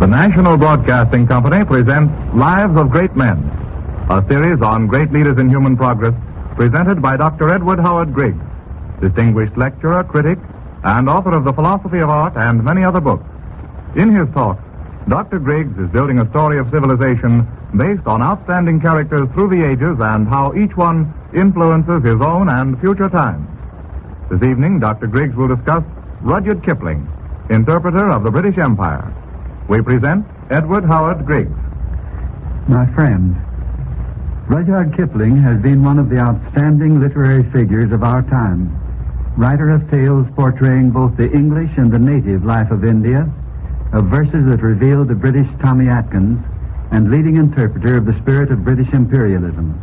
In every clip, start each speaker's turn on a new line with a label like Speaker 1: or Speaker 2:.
Speaker 1: The National Broadcasting Company presents Lives of Great Men, a series on great leaders in human progress, presented by Dr. Edward Howard Griggs, distinguished lecturer, critic, and author of The Philosophy of Art and many other books. In his talk, Dr. Griggs is building a story of civilization based on outstanding characters through the ages and how each one influences his own and future times. This evening, Dr. Griggs will discuss Rudyard Kipling, interpreter of the British Empire. We present Edward Howard Griggs.
Speaker 2: My friend, Rudyard Kipling has been one of the outstanding literary figures of our time. Writer of tales portraying both the English and the native life of India, of verses that revealed the British Tommy Atkins, and leading interpreter of the spirit of British imperialism.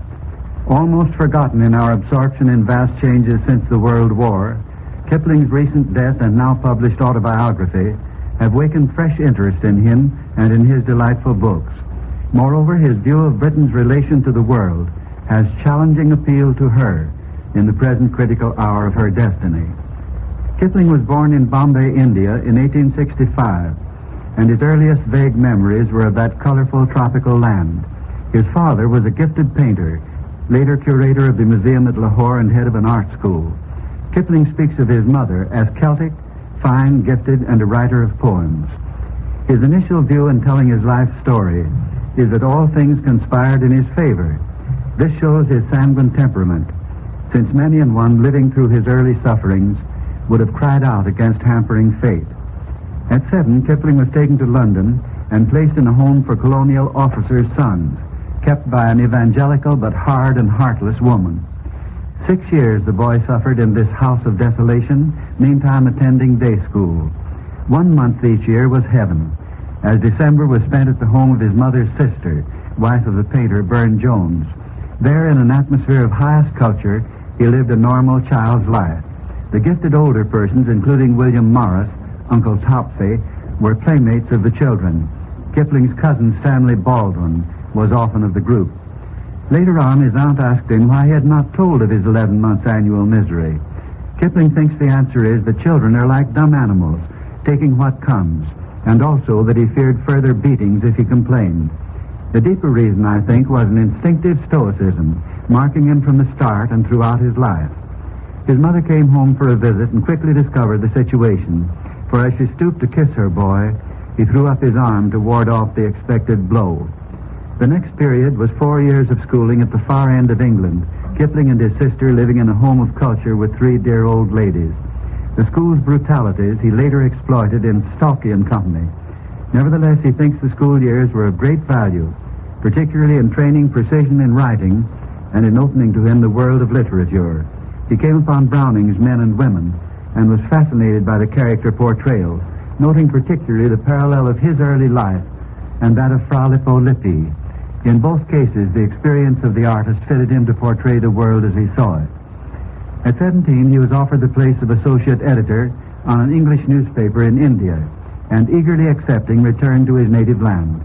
Speaker 2: Almost forgotten in our absorption in vast changes since the World War, Kipling's recent death and now published autobiography have wakened fresh interest in him and in his delightful books. Moreover, his view of Britain's relation to the world has challenging appeal to her in the present critical hour of her destiny. Kipling was born in Bombay, India in 1865, and his earliest vague memories were of that colorful tropical land. His father was a gifted painter, later curator of the museum at Lahore and head of an art school. Kipling speaks of his mother as Celtic, fine, gifted, and a writer of poems. His initial view in telling his life story is that all things conspired in his favor. This shows his sanguine temperament, since many an one living through his early sufferings would have cried out against hampering fate. At 7, Kipling was taken to London and placed in a home for colonial officers' sons, kept by an evangelical but hard and heartless woman. 6 years the boy suffered in this house of desolation, meantime attending day school. 1 month each year was heaven, as December was spent at the home of his mother's sister, wife of the painter Burne-Jones. There, in an atmosphere of highest culture, he lived a normal child's life. The gifted older persons, including William Morris, Uncle Topsy, were playmates of the children. Kipling's cousin Stanley Baldwin was often of the group. Later on, his aunt asked him why he had not told of his 11 months' annual misery. Kipling thinks the answer is that children are like dumb animals, taking what comes, and also that he feared further beatings if he complained. The deeper reason, I think, was an instinctive stoicism, marking him from the start and throughout his life. His mother came home for a visit and quickly discovered the situation, for as she stooped to kiss her boy, he threw up his arm to ward off the expected blow. The next period was 4 years of schooling at the far end of England, Kipling and his sister living in a home of culture with 3 dear old ladies. The school's brutalities he later exploited in Stalky and Company. Nevertheless, he thinks the school years were of great value, particularly in training precision in writing and in opening to him the world of literature. He came upon Browning's Men and Women and was fascinated by the character portrayals, noting particularly the parallel of his early life and that of Fra Lippo Lippi. In both cases, the experience of the artist fitted him to portray the world as he saw it. At 17, he was offered the place of associate editor on an English newspaper in India, and eagerly accepting, returned to his native land.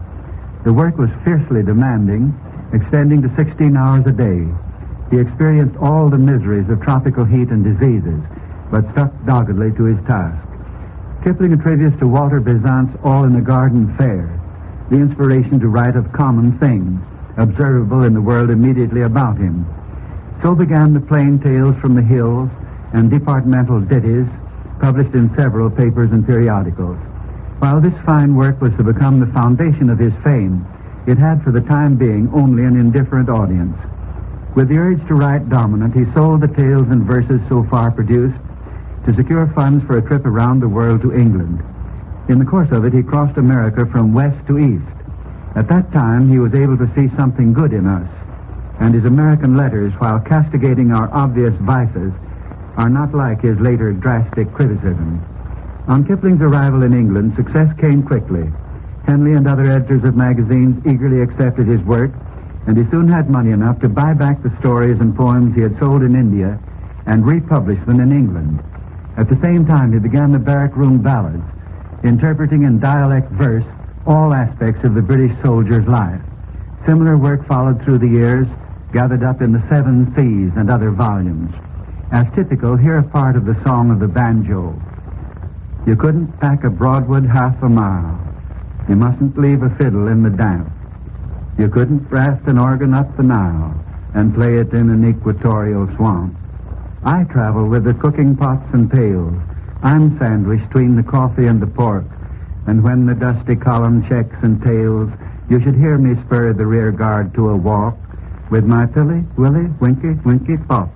Speaker 2: The work was fiercely demanding, extending to 16 hours a day. He experienced all the miseries of tropical heat and diseases, but stuck doggedly to his task. Kipling attributes to Walter Besant's All in the Garden Fair the inspiration to write of common things, observable in the world immediately about him. So began the plain tales from the hills and departmental ditties, published in several papers and periodicals. While this fine work was to become the foundation of his fame, it had for the time being only an indifferent audience. With the urge to write dominant, he sold the tales and verses so far produced to secure funds for a trip around the world to England. In the course of it, he crossed America from west to east. At that time, he was able to see something good in us, and his American letters, while castigating our obvious vices, are not like his later drastic criticism. On Kipling's arrival in England, success came quickly. Henley and other editors of magazines eagerly accepted his work, and he soon had money enough to buy back the stories and poems he had sold in India and republish them in England. At the same time, he began the Barrack Room Ballads, interpreting in dialect verse all aspects of the British soldier's life. Similar work followed through the years, gathered up in the 7 Seas and other volumes. As typical, hear a part of the Song of the Banjo. You couldn't pack a Broadwood half a mile. You mustn't leave a fiddle in the damp. You couldn't brass an organ up the Nile and play it in an equatorial swamp. I travel with the cooking pots and pails. I'm sandwiched between the coffee and the pork. And when the dusty column checks and tails, you should hear me spur the rear guard to a walk with my pilly, willy, winky, winky, pop.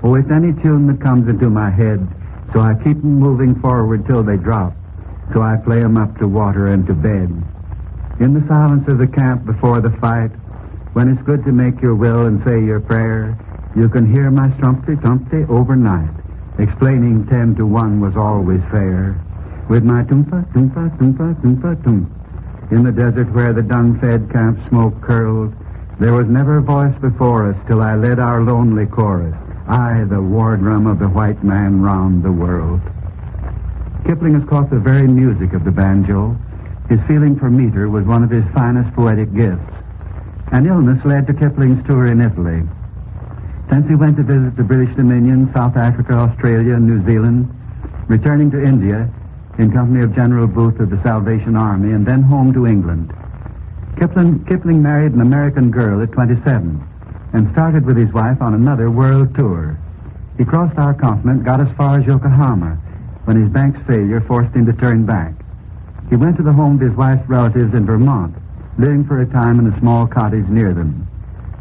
Speaker 2: Oh, it's any tune that comes into my head, so I keep 'em moving forward till they drop. So I play 'em up to water and to bed. In the silence of the camp before the fight, when it's good to make your will and say your prayer, you can hear my strumpty overnight, explaining 10 to 1 was always fair. With my toompa, toompa, toompa, toompa, toomp. In the desert where the dung-fed camp smoke curled, there was never a voice before us till I led our lonely chorus, I, the war drum of the white man round the world. Kipling has caught the very music of the banjo. His feeling for meter was one of his finest poetic gifts. An illness led to Kipling's tour in Italy. Thence he went to visit the British Dominions, South Africa, Australia, and New Zealand, returning to India in company of General Booth of the Salvation Army, and then home to England. Kipling married an American girl at 27 and started with his wife on another world tour. He crossed our continent, got as far as Yokohama, when his bank's failure forced him to turn back. He went to the home of his wife's relatives in Vermont, living for a time in a small cottage near them.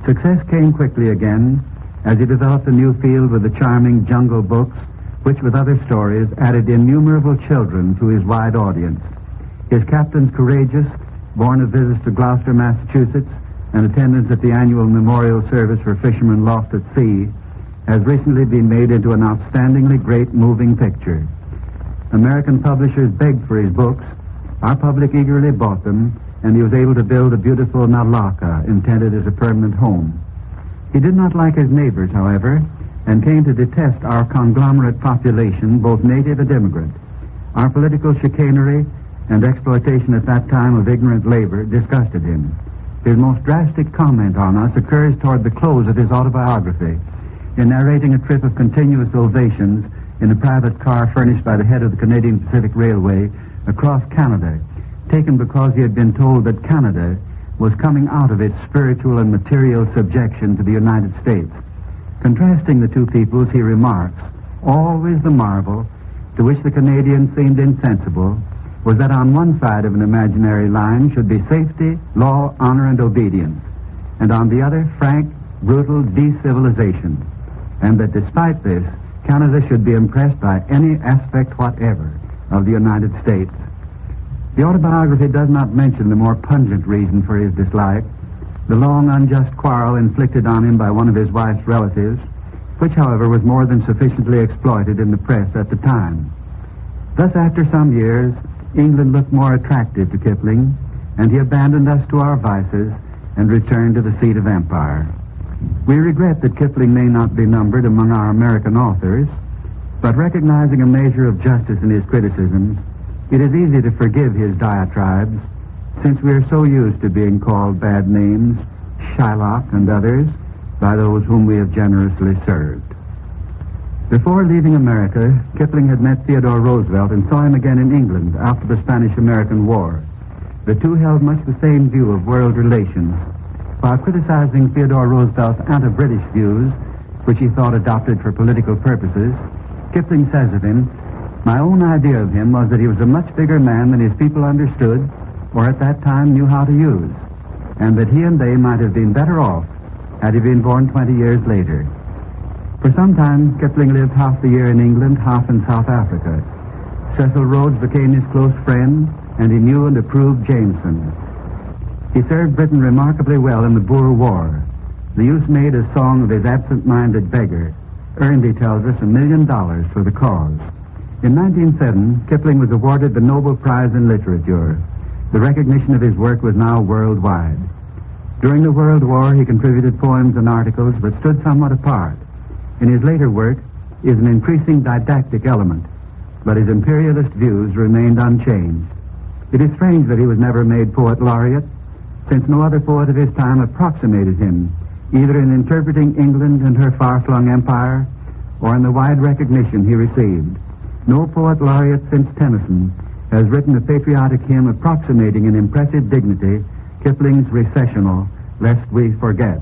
Speaker 2: Success came quickly again as he developed a new field with the charming Jungle books, which with other stories added innumerable children to his wide audience. His Captain's Courageous, born of visits to Gloucester, Massachusetts, and attendance at the annual memorial service for fishermen lost at sea, has recently been made into an outstandingly great moving picture. American publishers begged for his books. Our public eagerly bought them, and he was able to build a beautiful Nalaka intended as a permanent home. He did not like his neighbors, however, and came to detest our conglomerate population, both native and immigrant. Our political chicanery and exploitation at that time of ignorant labor disgusted him. His most drastic comment on us occurs toward the close of his autobiography, in narrating a trip of continuous ovations in a private car furnished by the head of the Canadian Pacific Railway across Canada, taken because he had been told that Canada was coming out of its spiritual and material subjection to the United States. Contrasting the two peoples, he remarks, always the marvel to which the Canadians seemed insensible was that on one side of an imaginary line should be safety, law, honor, and obedience, and on the other, frank, brutal decivilization, and that despite this, Canada should be impressed by any aspect whatever of the United States. The autobiography does not mention the more pungent reason for his dislike, the long unjust quarrel inflicted on him by one of his wife's relatives, which, however, was more than sufficiently exploited in the press at the time. Thus, after some years, England looked more attractive to Kipling, and he abandoned us to our vices and returned to the seat of empire. We regret that Kipling may not be numbered among our American authors, but recognizing a measure of justice in his criticisms, it is easy to forgive his diatribes, since we are so used to being called bad names, Shylock and others, by those whom we have generously served. Before leaving America, Kipling had met Theodore Roosevelt and saw him again in England after the Spanish-American War. The two held much the same view of world relations. While criticizing Theodore Roosevelt's anti-British views, which he thought adopted for political purposes, Kipling says of him, "My own idea of him was that he was a much bigger man than his people understood or at that time knew how to use, and that he and they might have been better off had he been born 20 years later." For some time, Kipling lived half the year in England, half in South Africa. Cecil Rhodes became his close friend, and he knew and approved Jameson. He served Britain remarkably well in the Boer War. The use made a song of his absent-minded beggar earned, he tells us, $1 million for the cause. In 1907, Kipling was awarded the Nobel Prize in Literature. The recognition of his work was now worldwide. During the World War, he contributed poems and articles, but stood somewhat apart. In his later work is an increasing didactic element, but his imperialist views remained unchanged. It is strange that he was never made poet laureate, since no other poet of his time approximated him, either in interpreting England and her far-flung empire, or in the wide recognition he received. No poet laureate since Tennyson has written a patriotic hymn approximating in impressive dignity Kipling's recessional, Lest We Forget.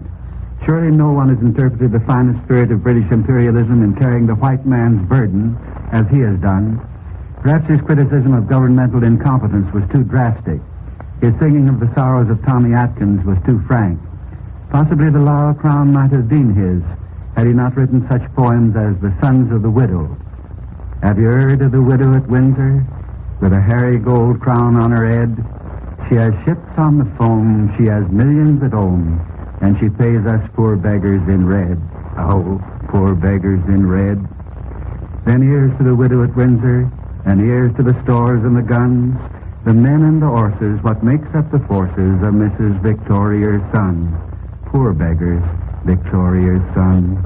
Speaker 2: Surely no one has interpreted the finest spirit of British imperialism in carrying the white man's burden as he has done. Perhaps his criticism of governmental incompetence was too drastic. His singing of the sorrows of Tommy Atkins was too frank. Possibly the laurel crown might have been his had he not written such poems as The Sons of the Widow. Have you heard of the widow at Windsor, with a hairy gold crown on her head? She has ships on the foam, she has millions at home, and she pays us poor beggars in red. Oh, poor beggars in red. Then here's to the widow at Windsor, and here's to the stores and the guns, the men and the horses, what makes up the forces of Mrs. Victoria's son. Poor beggars, Victoria's son.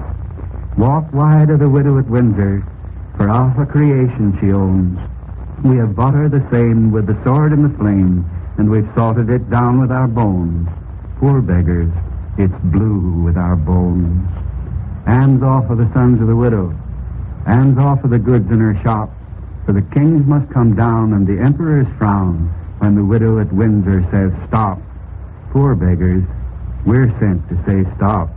Speaker 2: Walk wide of the widow at Windsor, for half a creation she owns. We have bought her the same with the sword and the flame, and we've salted it down with our bones. Poor beggars, it's blue with our bones. Hands off of the sons of the widow. Hands off of the goods in her shop. For the kings must come down and the emperors frown when the widow at Windsor says stop. Poor beggars, we're sent to say stop.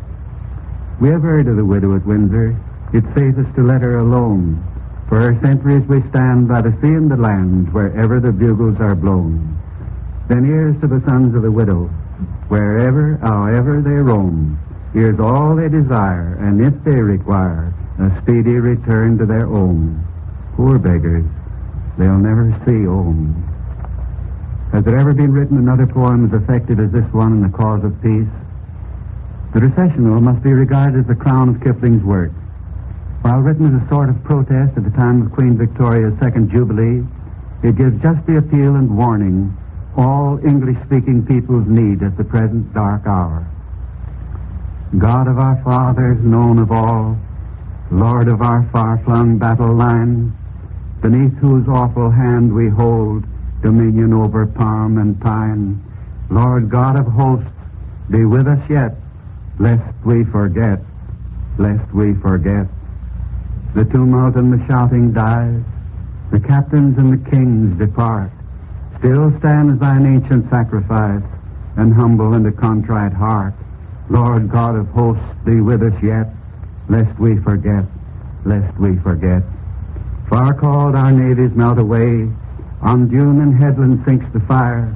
Speaker 2: We have heard of the widow at Windsor. It's safest to let her alone. For her centuries we stand by the sea and the land wherever the bugles are blown. Then here's to the sons of the widow, wherever, however they roam. Here's all they desire, and if they require a speedy return to their own. Poor beggars, they'll never see home. Has there ever been written another poem as effective as this one in the cause of peace? The Recessional must be regarded as the crown of Kipling's work. While written as a sort of protest at the time of Queen Victoria's second jubilee, it gives just the appeal and warning all English-speaking peoples need at the present dark hour. God of our fathers, known of all, Lord of our far-flung battle line, beneath whose awful hand we hold dominion over palm and pine, Lord God of hosts, be with us yet, lest we forget, lest we forget. The tumult and the shouting dies, the captains and the kings depart. Still stands thine ancient sacrifice, and humble and a contrite heart. Lord God of hosts, be with us yet, lest we forget, lest we forget. Far called our navies melt away, on dune and headland sinks the fire.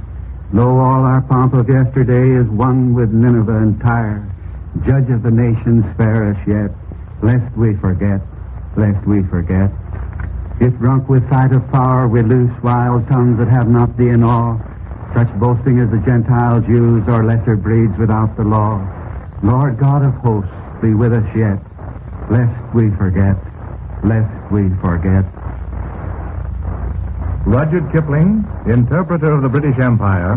Speaker 2: Lo, all our pomp of yesterday is one with Nineveh and Tyre. Judge of the nations, spare us yet, lest we forget, lest we forget. If drunk with sight of power, we loose wild tongues that have not thee in awe, such boasting as the Gentiles use, or lesser breeds without the law. Lord God of hosts, be with us yet, lest we forget, lest we forget.
Speaker 1: Rudyard Kipling, interpreter of the British Empire,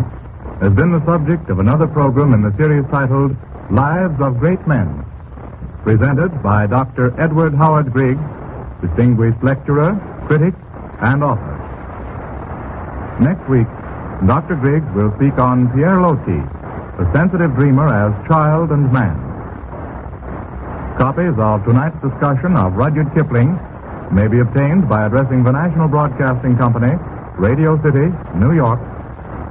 Speaker 1: has been the subject of another program in the series titled Lives of Great Men, presented by Dr. Edward Howard Griggs, distinguished lecturer, critic, and author. Next week, Dr. Griggs will speak on Pierre Loti, a sensitive dreamer as child and man. Copies of tonight's discussion of Rudyard Kipling may be obtained by addressing the National Broadcasting Company, Radio City, New York,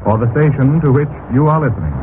Speaker 1: or the station to which you are listening.